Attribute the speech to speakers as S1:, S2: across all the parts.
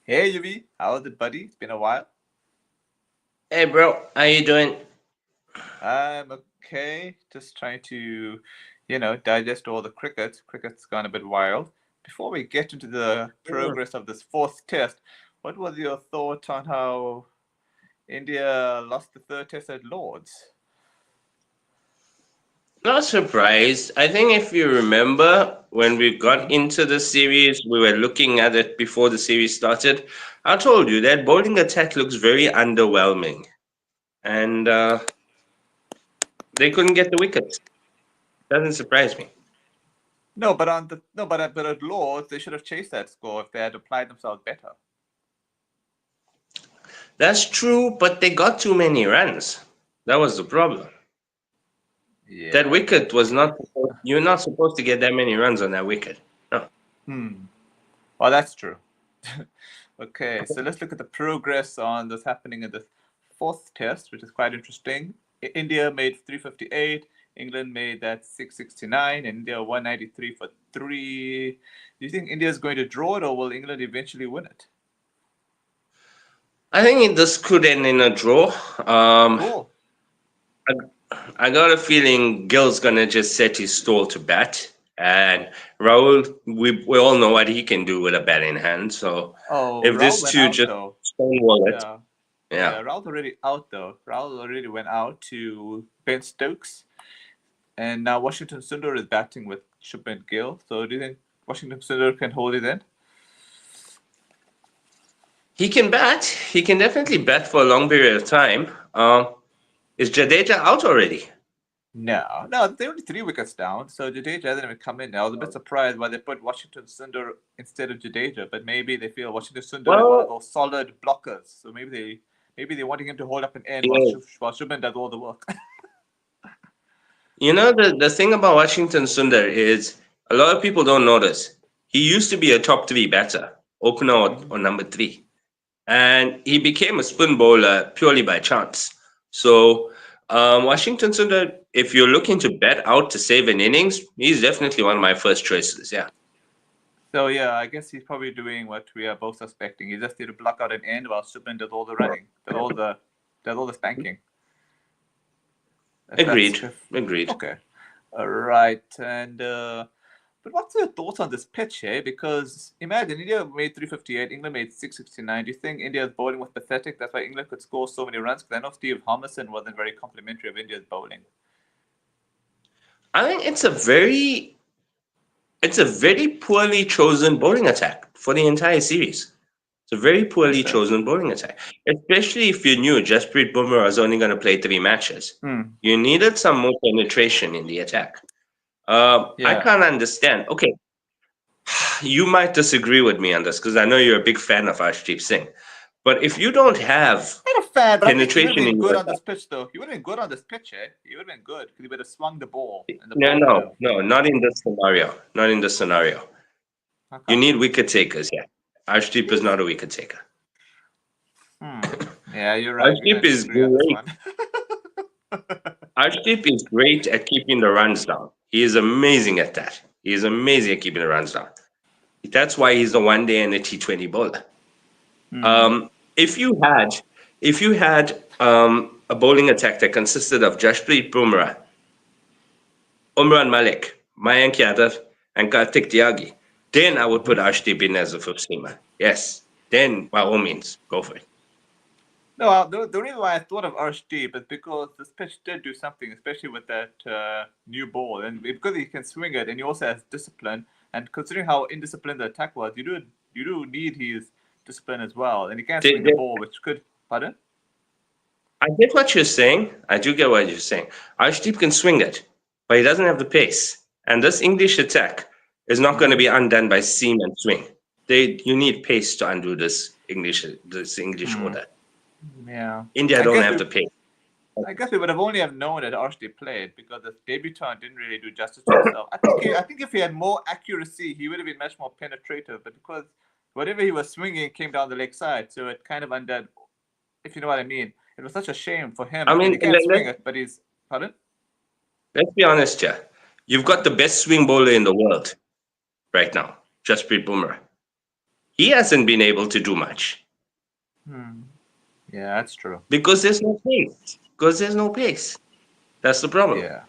S1: Hey, Yuvi, how's it, buddy? It's been a while.
S2: Hey bro, how you doing?
S1: I'm okay. Just trying to, digest all the cricket. Cricket's gone a bit wild. Before we get into the
S2: Mm,
S1: progress of this fourth test, what was your thought on how India lost the third test at Lord's?
S2: Not surprised. I think if you remember when we got
S1: Hmm.
S2: into the series, we were looking at it before the series started. I told you that bowling attack looks very underwhelming, and they couldn't get the wickets. Doesn't surprise me.
S1: No, but on the no, but at Lord's they should have chased that score if they had applied themselves better.
S2: That's true, but they got too many runs. That was the problem. That
S1: Yeah,
S2: wicket was not. You're not supposed to get that many runs on that wicket. No.
S1: Hmm. Well, that's true. Okay, so let's look at the progress on this happening in the fourth test, which is quite interesting. India made 358, England made that 669, and India 193 for three. Do you think India is going to draw it, or will England eventually win it?
S2: I think this could end in a draw.
S1: Oh,
S2: I, I got a feeling Gill's gonna just set his stall to bat, and Raul, we all know what he can do with a bat in hand. So
S1: oh,
S2: if
S1: Raul
S2: these
S1: went
S2: two
S1: out
S2: just
S1: though.
S2: stonewall it,
S1: Yeah,
S2: yeah,
S1: yeah, Raul's already out though. Raul already went out to Ben Stokes, and now Washington Sundar is batting with Shubman Gill. So do you think Washington Sundar can hold it in?
S2: he can bat. He can definitely bat for a long period of time. Is Jadeja out already?
S1: No, they're only 3 wickets down, so Jadeja hasn't even come in. I was a bit surprised why they put Washington Sundar instead of Jadeja, but maybe they feel Washington Sundar is one of
S2: Well,
S1: those solid blockers, so maybe they're wanting him to hold up an end while
S2: yeah.
S1: while Shubman does all the work.
S2: You know the thing about Washington Sundar is a lot of people don't notice. He used to be a top three batter, opener
S1: Mhm.
S2: or number three. And he became a spin bowler purely by chance. So Washington Sundar, if you're looking to bet out to save an innings, he's definitely one of my first choices. Yeah,
S1: So yeah, I guess he's probably doing what we are both suspecting. He just need to block out an end while Shubman does all the running, does all the spanking. That's
S2: agreed, agreed.
S1: okay. All right, and but what's your thoughts on this pitch, eh? Because imagine India made 358, England made 669. Do you think India's bowling was pathetic? That's why England could score so many runs. Because I know Steve Harmison wasn't very complimentary of India's bowling.
S2: I think it's a very poorly chosen bowling attack for the entire series. It's a very poorly
S1: Is it?
S2: chosen bowling attack, especially if you knew Jasprit Bumrah was only going to play three matches.
S1: Hmm.
S2: You needed some more penetration in the attack. I
S1: Yeah.
S2: can't understand. Okay, you might disagree with me on this because I know you're a big fan of Arshdeep Singh. But if you don't have
S1: Not a fan, but I think he would have
S2: penetration
S1: been
S2: in
S1: good
S2: your
S1: on this
S2: attack,
S1: pitch, though. He would have been good on this pitch, eh? He would have been good because he would have swung the ball, and the
S2: no,
S1: ball would have.
S2: no, no, not in this scenario. Not in this scenario.
S1: How
S2: You
S1: come?
S2: need wicket takers. Yeah, Arshdeep is not a wicket taker.
S1: Hmm. Yeah, you're right. We're
S2: Arshdeep
S1: gonna
S2: is
S1: disagree on this
S2: great.
S1: one.
S2: Arshdeep is great at keeping the runs down. He is amazing at that. He is amazing at keeping the runs down. That's why he's a one day and a T20 bowler.
S1: Hmm.
S2: Um, if you had, if you had a bowling attack that consisted of Jasprit Bumrah, Umran Malik, Mayank Yadav, and Karthik Tyagi, then I would
S1: Mm-hmm.
S2: put Arshdeep in as a fifth seamer. Yes, then by all means, go for it.
S1: No, the reason why I thought of Arshdeep is because this pitch did do something, especially with that new ball, and because he can swing it, and he also has discipline. And considering how indisciplined the attack was, you do need his discipline as well, and he can
S2: They-
S1: swing the
S2: they-
S1: ball, which could. Pardon?
S2: I get what you're saying. I do get what you're saying. Arshdeep can swing it, but he doesn't have the pace. And this English attack is not going to
S1: Mm-hmm.
S2: be undone by seam and swing. You need pace to undo this English
S1: Hmm.
S2: order.
S1: Yeah.
S2: India
S1: I
S2: don't
S1: guess
S2: have
S1: we
S2: the pace.
S1: I guess we would have only have known that Arshdeep played because the debutant didn't really do justice to himself. I think if he had more accuracy, he would have been much more penetrative. But because whatever he was swinging came down the leg side, so it kind of undid. If you know what I mean, it was such a shame for him
S2: I
S1: because
S2: mean,
S1: he can't swing it, but he's pardon.
S2: let's be honest, yeah. You've got the best swing bowler in the world right now, Jasprit Bumrah. he hasn't been able to do much
S1: Yeah, that's true.
S2: because there's no pace. Because there's no pace. That's the problem.
S1: Yeah.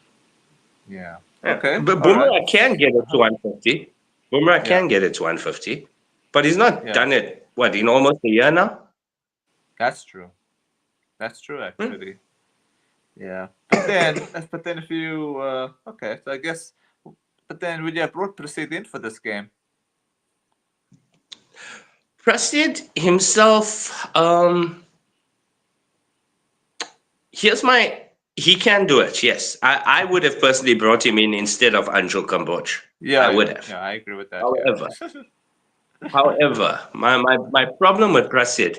S1: Yeah.
S2: Yeah.
S1: Okay.
S2: But
S1: All right.
S2: Bumrah can get it to 150. Bumrah
S1: Yeah.
S2: can get it to 150, but he's not
S1: Yeah.
S2: done it, what, in almost a year now?
S1: That's true. That's true,
S2: Hmm?
S1: actually. Yeah. But then if you okay, so I guess, but then would you have brought Prasid in for this game?
S2: Prasid himself, here's my. He can do it, yes. I would have personally brought him in instead of Anshul Kamboj. I
S1: Yeah,
S2: would
S1: yeah,
S2: have.
S1: yeah. I agree with that. Yeah.
S2: However, my problem with Prasid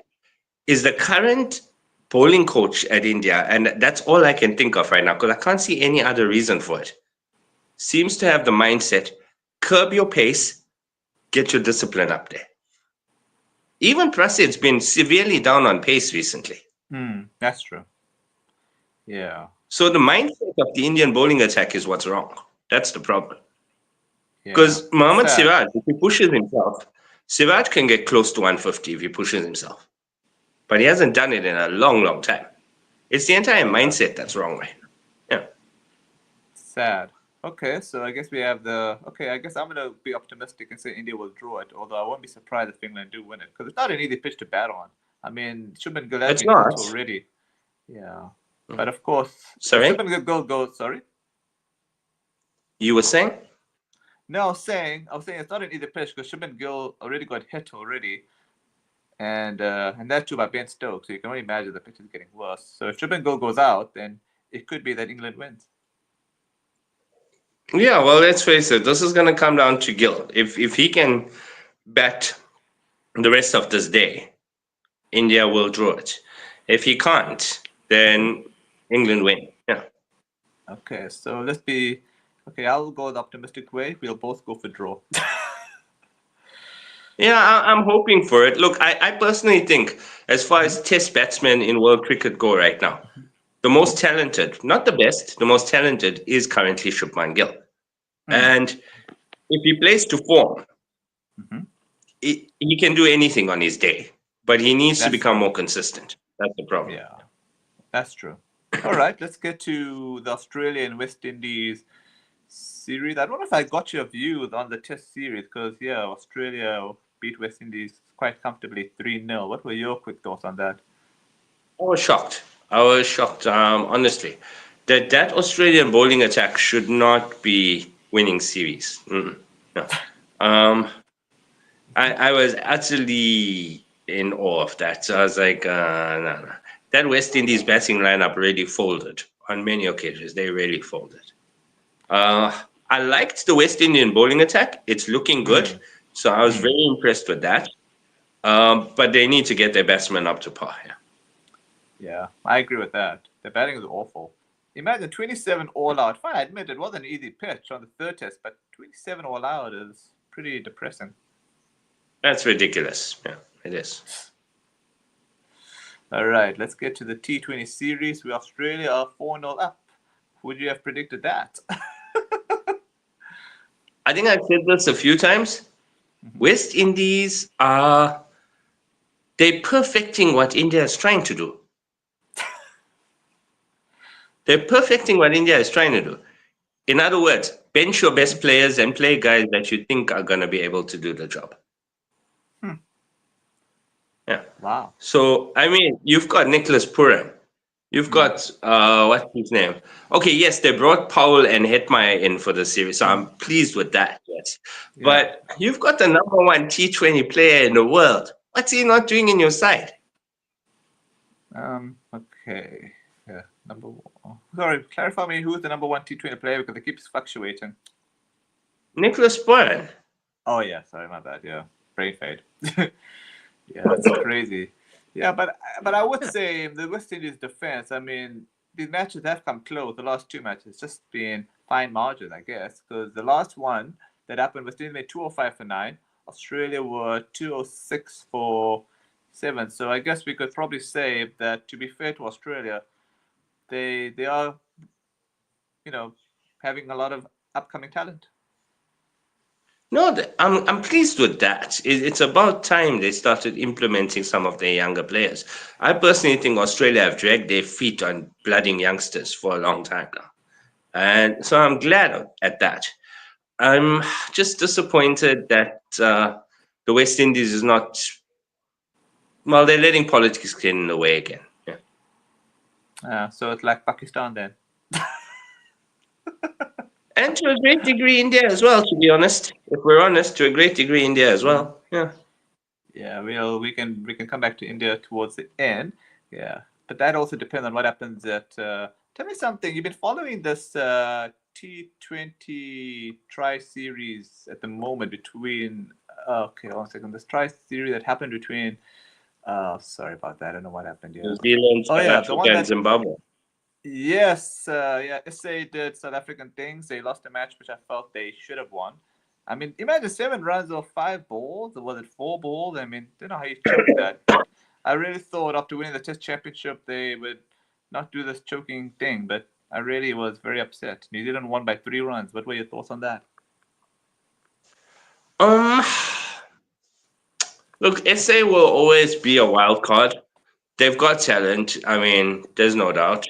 S2: is the current bowling coach at India, and that's all I can think of right now because I can't see any other reason for it. Seems to have the mindset curb your pace, get your discipline up there. Even Prasid's been severely down on pace recently.
S1: That's true. Yeah.
S2: So the mindset of the Indian bowling attack is what's wrong. That's the problem.
S1: Yeah.
S2: Because
S1: It's
S2: Mohammad
S1: sad.
S2: Siraj, if he pushes himself, Siraj can get close to 150 if he pushes himself. But he hasn't done it in a long, long time. It's the entire
S1: Yeah.
S2: mindset that's wrong right now. Yeah.
S1: Sad. Okay, so I guess we have the. Okay, I guess I'm gonna be optimistic and say India will draw it. Although I won't be surprised if England do win it because it's not an easy pitch to bat on. I mean, Shubman Gill has
S2: It's
S1: been hit
S2: not.
S1: already. Yeah, but of course, if
S2: Sorry?
S1: Shubman Gill goes, sorry.
S2: You were saying?
S1: No, I was saying it's not an easy pitch because Shubman Gill already got hit already, and that too by Ben Stokes. So you can only imagine the pitch is getting worse. So if Shubman Gill goes out, then it could be that England wins.
S2: Yeah, well, let's face it. This is going to come down to Gill. If he can bat the rest of this day, India will draw it. If he can't, then England win. Yeah.
S1: Okay, so let's be. Okay, I'll go the optimistic way. We'll both go for draw.
S2: Yeah, I'm hoping for it. Look, I personally think, as far as test batsmen in world cricket go right now, the most talented, not the best, the most talented is currently Shubman Gill. And if he plays to form,
S1: Mhm.
S2: he can do anything on his day, but he needs to
S1: That's
S2: become
S1: true.
S2: more consistent. That's the problem.
S1: Yeah, that's true. All right, let's get to the Australia and West Indies series. I don't know if I got your views on the Test series because yeah, Australia beat West Indies quite comfortably 3-0. What were your quick thoughts on that?
S2: I was shocked. I was shocked, honestly, that Australian bowling attack should not be winning series. No. Um, I was utterly in awe of that. So I was like, no, no. That West Indies batting lineup really folded on many occasions. They really folded. I liked the West Indian bowling attack. It's looking good. So I was very impressed with that. But they need to get their batsmen up to par. Yeah.
S1: Yeah, I agree with that. The batting is awful. Imagine 27 all out. Fine, I admit it wasn't an easy pitch on the third test, but 27 all out is pretty depressing.
S2: That's ridiculous. Yeah, it is.
S1: All right, let's get to the T20 series where Australia are 4-0 up. Would you have predicted that?
S2: I think I've said this a few times. West Indies are they're perfecting what India is trying to do. They're perfecting what India is trying to do. In other words, bench your best players and play guys that you think are going to be able to do the job. Yeah.
S1: Wow.
S2: So, I mean, you've got Nicholas Puram. You've got, what's his name? Okay, yes, they brought Powell and Hetmeyer in for the series, so I'm pleased with that, yes.
S1: Yeah.
S2: But you've got the number one T20 player in the world. What's he not doing in your side?
S1: Okay. Yeah. Number one. Sorry, clarify me who's the number one T20 player because it keeps fluctuating.
S2: Nicholas Puram.
S1: Oh yeah, sorry, my bad. Yeah, brain fade. Yeah, that's crazy. Yeah, but I would say the West Indies defense. I mean, these matches have come close. The last two matches just been fine margin, I guess, because the last one that happened, West Indies made 205 for 9. Australia were 206 for 7. So I guess we could probably say that to be fair to Australia, they are, having a lot of upcoming talent.
S2: No, I'm pleased with that. It's about time they started implementing some of their younger players. I personally think Australia have dragged their feet on blooding youngsters for a long time now, and so I'm glad at that. I'm just disappointed that the West Indies is not. Well, they're letting politics get in the way again. Yeah.
S1: So it's like Pakistan then.
S2: And to a great degree, India as well, to be honest. If we're honest, to a great degree, India as well. Yeah.
S1: Yeah, we can come back to India towards the end. Yeah, but that also depends on what happens at. Tell me something. You've been following this T20 Tri-Series at the moment between. Okay, 1 second. This Tri-Series that happened between. Sorry about that. I don't know what happened here.
S2: New Zealand,
S1: Oh
S2: South
S1: yeah, the
S2: Africa,
S1: one
S2: and
S1: that.
S2: Zimbabwe.
S1: Yes, yeah. SA did South African things. They lost a match which I felt they should have won. I mean, imagine 7 runs off 5 balls, or was it 4 balls? I mean, don't know how you choked that, but I really thought after winning the Test Championship they would not do this choking thing. But I really was very upset. New Zealand won by 3 runs. What were your thoughts on that?
S2: Um, Look, SA will always be a wild card. They've got talent. I mean, there's no doubt.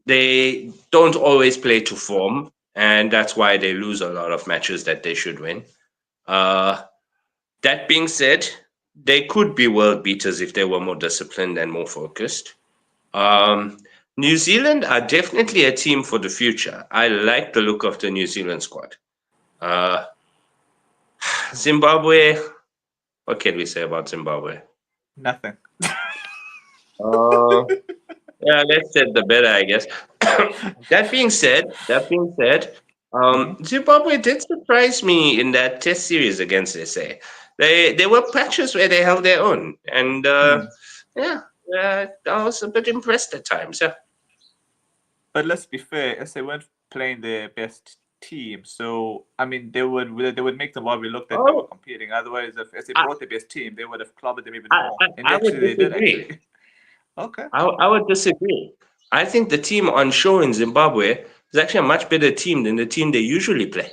S2: They don't always play to form, and that's why they lose a lot of matches that they should win. Uh, that being said, they could be world beaters if they were more disciplined and more focused. Um, New Zealand are definitely a team for the future. I like the look of the New Zealand squad. Uh, Zimbabwe, what can we say about Zimbabwe?
S1: Nothing.
S2: Uh, yeah, let's set the better, I guess. That being said,
S1: Hmm.
S2: Zimbabwe did surprise me in that Test series against SA. There were patches where they held their own, and yeah, I was a bit impressed at times. Yeah.
S1: But let's be fair, as they weren't playing their best team, so I mean they would make them while we looked that they were
S2: Oh,
S1: competing. Otherwise, if as they
S2: I,
S1: brought their best team, they would have clobbered them even
S2: I,
S1: more.
S2: I,
S1: And
S2: I would
S1: actually, they did
S2: disagree.
S1: actually. Okay.
S2: I would disagree. I think the team on show in Zimbabwe is actually a much better team than the team they usually play.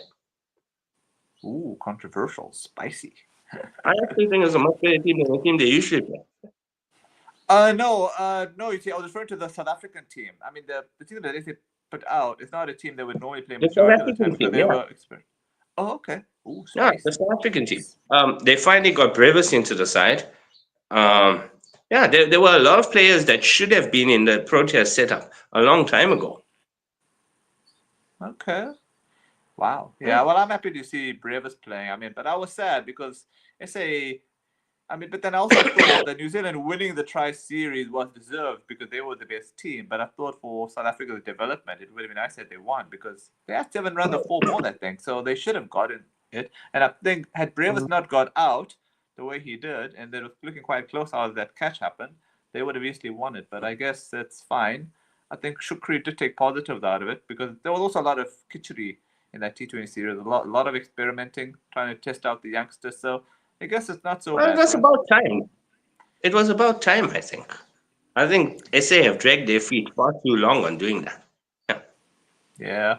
S1: Ooh, controversial, spicy.
S2: I actually think it's a much better team than the team they usually play.
S1: No. You see, I was referring to the South African team. I mean, the team that they put out is not a team that would normally play
S2: The South
S1: majority of the time
S2: African
S1: because
S2: team,
S1: they
S2: yeah.
S1: were experienced. Oh, okay. Ooh,
S2: Yeah, the
S1: spicy.
S2: South African team. They finally got Brevis into the side. Um, yeah, there were a lot of players that should have been in the Proteas setup a long time ago.
S1: Okay. Wow.
S2: Yeah.
S1: Yeah. Well, I'm happy to see Brevis playing. I mean, but I was sad because it's a. I mean, but then I also thought that New Zealand winning the Tri-Series was deserved because they were the best team. But I thought for South Africa's development, it would have been nice that they won because they had 7 runs of 4 balls, I think. So they should have gotten it. And I think had Brevis not got out the way he did, and they were looking quite close how that catch happened, they would have easily won it. But I guess that's fine. I think Shukri did take positives out of it because there was also a lot of kitchery in that T20 series, a lot of experimenting, trying to test out the youngsters. So I guess it's not so
S2: Well, it
S1: bad
S2: was
S1: for us.
S2: about time. It was about time, I think. I think SA have dragged their feet far too long on doing that. Yeah.
S1: Yeah,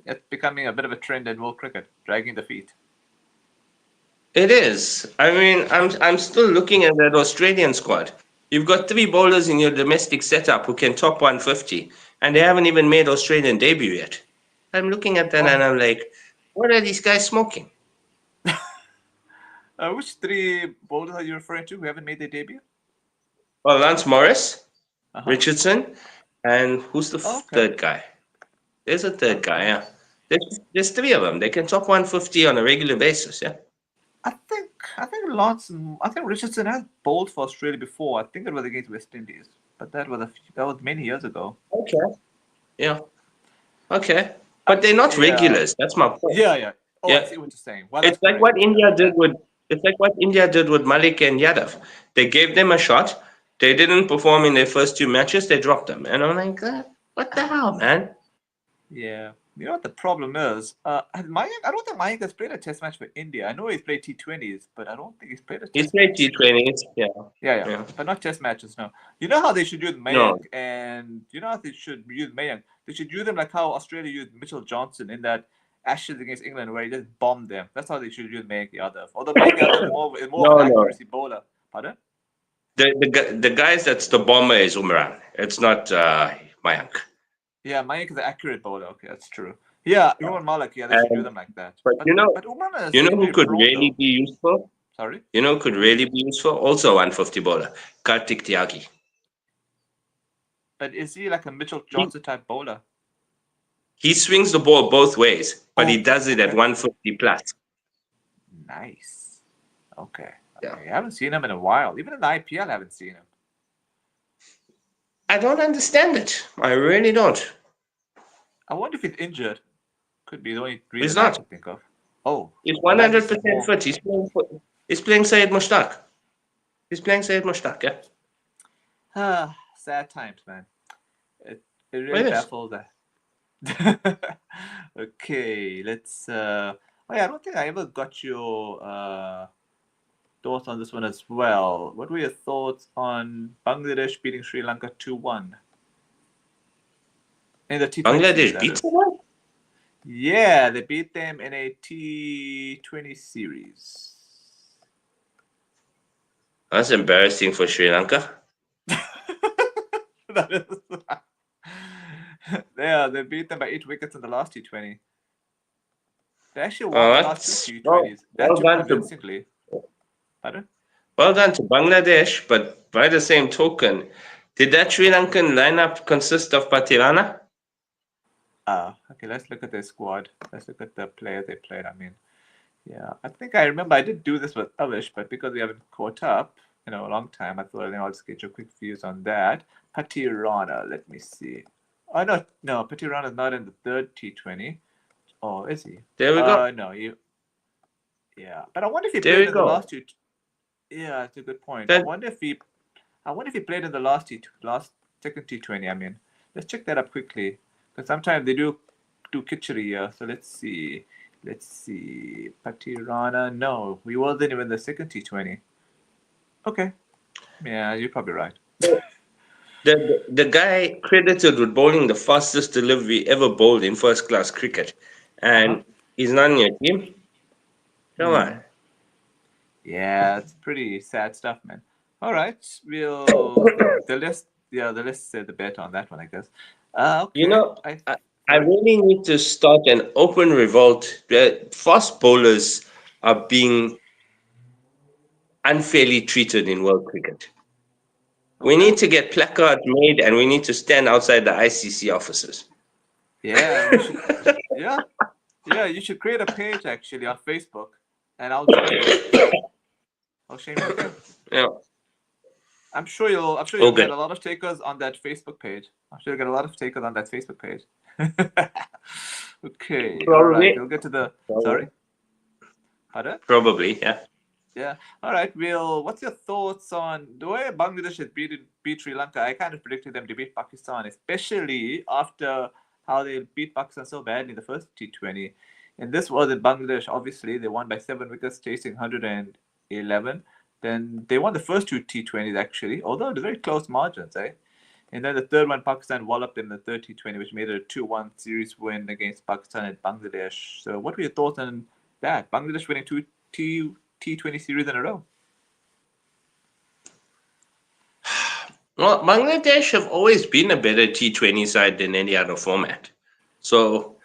S1: it's becoming a bit of a trend in world cricket, dragging the feet.
S2: It is. I mean, I'm still looking at that Australian squad. You've got 3 bowlers in your domestic setup who can top 150, and they haven't even made Australian debut yet. I'm looking at that
S1: Oh,
S2: and I'm like, what are these guys smoking?
S1: which 3 bowlers are you referring to who haven't made their debut?
S2: Well, Lance Morris,
S1: Uh-huh.
S2: Richardson, and who's the
S1: Oh, okay.
S2: third guy? There's a third guy,
S1: Okay.
S2: yeah. There's 3 of them. They can top 150 on a regular basis, yeah.
S1: I think Richardson has bowled for Australia before. I think it was against West Indies, but that was many years ago.
S2: Okay. Yeah. Okay. But they're not
S1: Yeah.
S2: regulars. That's my point.
S1: Yeah, yeah. Oh, I
S2: Yeah.
S1: see what you're saying. Well,
S2: It's
S1: that's
S2: like
S1: great.
S2: what India did
S1: That.
S2: with it's like what India did with Malik and Yadav. They gave them a shot. They didn't perform in their first 2 matches. They dropped them, and I'm like, what the hell, man?
S1: Yeah. You know what the problem is? I don't think Mayank has played a test match for India. I know he's played T20s, but I don't think he's played a
S2: He's
S1: test
S2: played
S1: match.
S2: T20s. Yeah,
S1: Yeah, yeah.
S2: yeah.
S1: But not test matches, no. You know how they should use
S2: No,
S1: Mayank, and you know how they should use Mayank? They should use him like how Australia used Mitchell Johnson in that Ashes against England where he just bombed them. That's how they should use Mayank Yadav. Although Mayank Yadav is more of
S2: No,
S1: an
S2: no.
S1: accuracy bowler. Pardon?
S2: The guys that's the bomber is Umran. It's not Mayank.
S1: Yeah, Mayank is an accurate bowler. Okay, that's true. Yeah, Umran Malik. Yeah, they should do them like that.
S2: But
S1: But Umran is
S2: you know who
S1: injury
S2: could
S1: prone,
S2: really
S1: though.
S2: be useful?
S1: Sorry?
S2: You know who could really be useful? Also 150 bowler, Kartik Tyagi.
S1: But is he like a Mitchell
S2: He,
S1: Johnson type bowler?
S2: he swings the ball both ways, but he
S1: Oh,
S2: does it at
S1: okay.
S2: 150 plus.
S1: Nice. Okay.
S2: Yeah.
S1: I haven't seen him in a while. Even in the IPL, I haven't seen him.
S2: I don't understand it. I really don't.
S1: I wonder if he's injured. Could be the only
S2: He's
S1: reason I
S2: not.
S1: could think of. Oh,
S2: He's
S1: well, that makes
S2: 100%
S1: it more.
S2: fit. He's playing Syed Mushtaq. He's playing Syed Mushtaq, yeah.
S1: Sad times, man. It really
S2: It is.
S1: baffles that. Okay, let's. Oh yeah, I don't think I ever got your thoughts on this one as well. What were your thoughts on Bangladesh beating Sri Lanka 2-1 in the T20 series?
S2: Bangladesh
S1: That
S2: beat
S1: is.
S2: someone?
S1: Yeah, they beat them in a T20 series.
S2: That's embarrassing for Sri Lanka.
S1: That is. Yeah, they beat them by 8 wickets in the last T20. They actually won the last two T20s. That too convincingly. Pardon?
S2: Well done to Bangladesh, but by the same token, did that Sri Lankan lineup consist of Patirana?
S1: Okay, let's look at their squad. Let's look at the players they played. I mean, yeah, I think I remember I did do this with Avish, but because we haven't caught up, a long time, I thought I'll just get your quick views on that. Patirana, let me see. Oh, no, Patirana is not in the third T20. Oh, is he?
S2: There we go.
S1: No, yeah, but I wonder if he
S2: There
S1: played
S2: we
S1: in the
S2: go.
S1: last two. Yeah, that's a good point.
S2: That-
S1: I wonder if he played in the last second T20. I mean, let's check that up quickly because sometimes they do kitchery here. So let's see. Patirana. No, we wasn't even the second T20. Okay. Yeah, you're probably right.
S2: The guy credited with bowling the fastest delivery ever bowled in first class cricket, and he's not in your team. Come on.
S1: Yeah, it's pretty sad stuff, man. All right, the list said the bet on that one, I guess. Okay.
S2: You know, I really need to start an open revolt. Fast bowlers are being unfairly treated in world cricket. We need to get placards made and we need to stand outside the ICC offices.
S1: Yeah, we should. Yeah, you should create a page actually on Facebook, and I'll join you. I'll shame you. Okay.
S2: Yeah.
S1: I'm sure you'll
S2: Okay.
S1: get a lot of takers on that Facebook page. Okay.
S2: Probably.
S1: All right. We'll get to the. Sorry. Pardon?
S2: Probably, yeah.
S1: Yeah. All right. What's your thoughts on the way Bangladesh has beat Sri Lanka? I kind of predicted them to beat Pakistan, especially after how they beat Pakistan so badly in the first T20. And this was in Bangladesh. Obviously, they won by 7 wickets, chasing 111. Then they won the first two T20s actually, although it was very close margins, eh? And then the third one, Pakistan walloped them in the third T20, which made it a 2-1 series win against Pakistan and Bangladesh. So, what were your thoughts on that? Bangladesh winning two T20 series in a row.
S2: Well, Bangladesh have always been a better T20 side than any other format. So,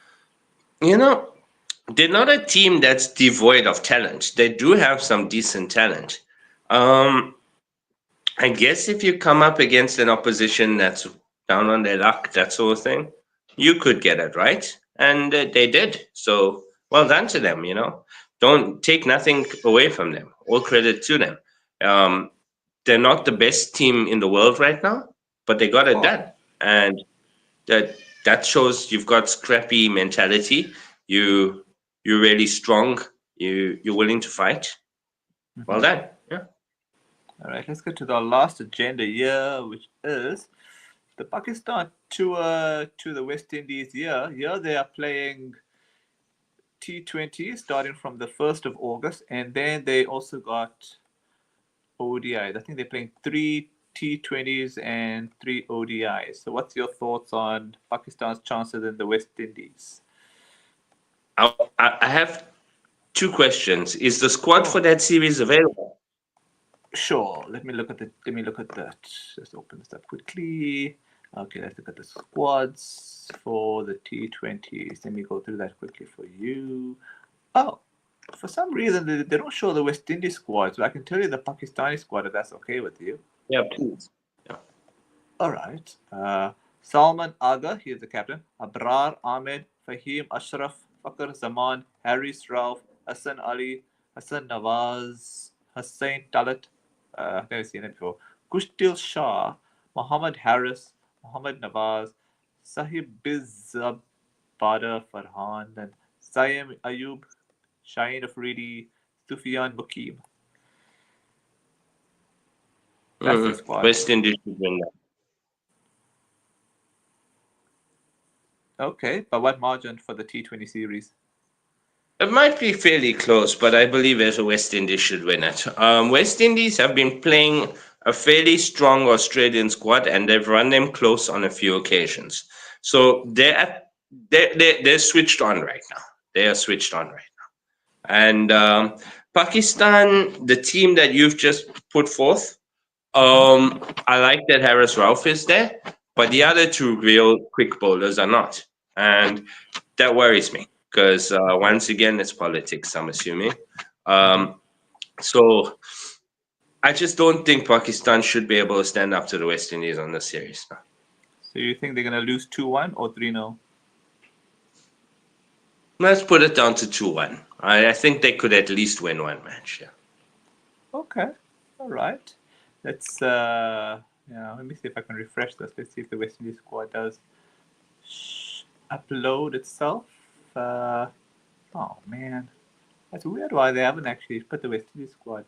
S2: they're not a team that's devoid of talent. They do have some decent talent. I guess if you come up against an opposition that's down on their luck, that sort of thing, you could get it right. And they did. So, well done to them, Don't take nothing away from them. All credit to them. They're not the best team in the world right now, but they got it done. And that shows you've got scrappy mentality. You're really strong. You're willing to fight. Well done. Yeah.
S1: All right, let's get to the last agenda here, which is the Pakistan tour to the West Indies here. Here they are playing T20 starting from the 1st of August, and then they also got ODIs. I think they're playing 3 T20s and 3 ODIs. So what's your thoughts on Pakistan's chances in the West Indies?
S2: I have two questions. Is the squad for that series available?
S1: Sure. Let me look at that. Just open this up quickly. Okay, let's look at the squads for the T20s. Let me go through that quickly for you. Oh, for some reason they don't show the West Indies squad, so I can tell you the Pakistani squad if that's okay with you.
S2: Yeah, please. Yeah.
S1: All right. Salman Agha, he is the captain. Abrar Ahmed, Fahim Ashraf, Fakr Zaman, Haris Rauf, Hassan Ali, Hassan Nawaz, Hussain Talat. I've never seen it before. Kushtil Shah, Muhammad Harris, Muhammad Nawaz, Sahib Bizabada Farhan, and Saim Ayub, Shaheen Afridi, Sufyan Mukim. That's the squad.
S2: West Indies should win that.
S1: Okay, but what margin for the T20 series?
S2: It might be fairly close, but I believe as a West Indies should win it. West Indies have been playing a fairly strong Australian squad, and they've run them close on a few occasions. So they're switched on right now. They are switched on right now. And Pakistan, the team that you've just put forth, I like that Haris Rauf is there, but the other two real quick bowlers are not, and that worries me. Because once again, it's politics, I'm assuming. So I just don't think Pakistan should be able to stand up to the West Indies on this series.
S1: So you think they're going to lose 2-1 or 3-0?
S2: Let's put it down to 2-1. I think they could at least win one match. Yeah.
S1: Okay. All right. Let's let me see if I can refresh this. Let's see if the West Indies squad does upload itself. Oh man, that's weird why they haven't actually put the West Indies squad.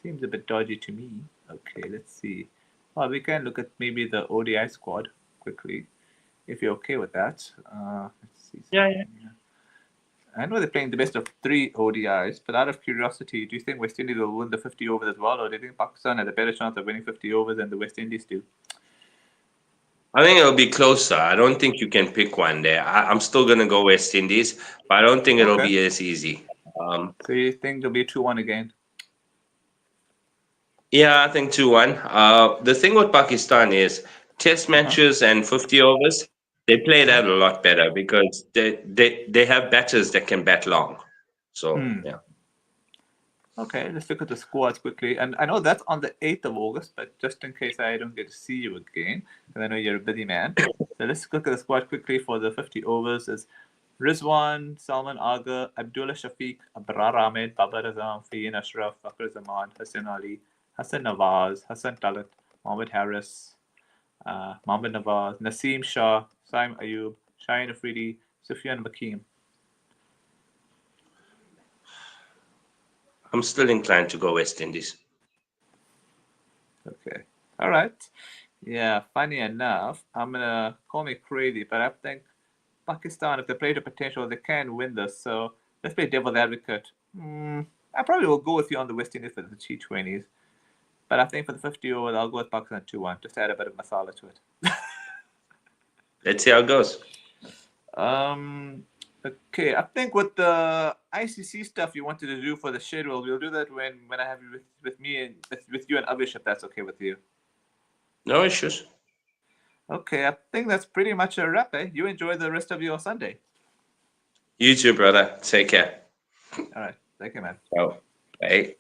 S1: Seems a bit dodgy to me. Okay, let's see. Well, we can look at maybe the ODI squad quickly, if you're okay with that. Let's see.
S2: Yeah.
S1: I know they're playing the best of 3 ODIs, but out of curiosity, do you think West Indies will win the 50 overs as well, or do you think Pakistan has a better chance of winning 50 overs than the West Indies do?
S2: I think it'll be closer. I don't think you can pick one there. I'm still going to go West Indies, but I don't think it'll be as easy.
S1: So you think it'll be 2-1 again?
S2: Yeah, I think 2-1. The thing with Pakistan is test matches and 50 overs, they play that a lot better because they have batters that can bat long. So, yeah.
S1: Okay, let's look at the squads quickly. And I know that's on the 8th of August, but just in case I don't get to see you again, because I know you're a busy man. So let's look at the squad quickly for the 50 overs. Is Rizwan, Salman Agha, Abdullah Shafiq, Abrar Ahmed, Babar Azam, Fahim Ashraf, Fakr Zaman, Hassan Ali, Hassan Nawaz, Hassan Talat, Mohammad Harris, Mohammad Nawaz, Naseem Shah, Saim Ayub, Shaheen Afridi, Sufyan Mukim.
S2: I'm still inclined to go West Indies.
S1: Okay. All right. Yeah, funny enough, I'm going to call me crazy, but I think Pakistan, if they play to potential, they can win this. So let's play devil's advocate. I probably will go with you on the West Indies for the T20s. But I think for the 50 overs, I'll go with Pakistan 2-1. Just add a bit of masala to it.
S2: Let's see how it goes.
S1: Okay, I think with the ICC stuff you wanted to do for the schedule, we'll do that when I have you with me and with you and Abish, if that's okay with you.
S2: No issues.
S1: Okay, I think that's pretty much a wrap, eh? You enjoy the rest of your Sunday.
S2: You too, brother. Take care.
S1: All right. Thank you, man.
S2: Oh, bye.